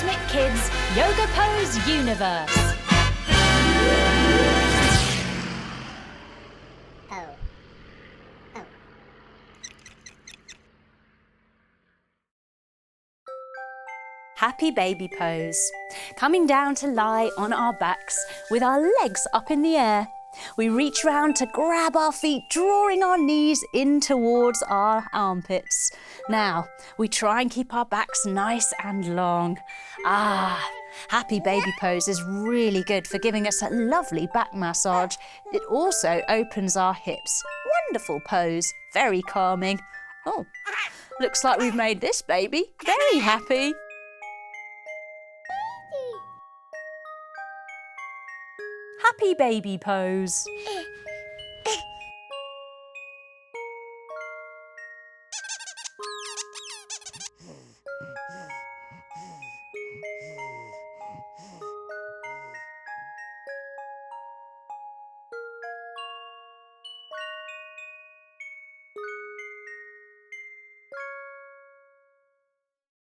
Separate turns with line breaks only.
Cosmic Kids Yoga Pose Universe. Happy baby pose. Coming down to lie on our backs with our legs up in the air. We reach round to grab our feet, drawing our knees in towards our armpits. Now, we try and keep our backs nice and long. Happy baby pose is really good for giving us a lovely back massage. It also opens our hips. Wonderful pose, very calming. Oh, looks like we've made this baby very happy. Happy baby pose.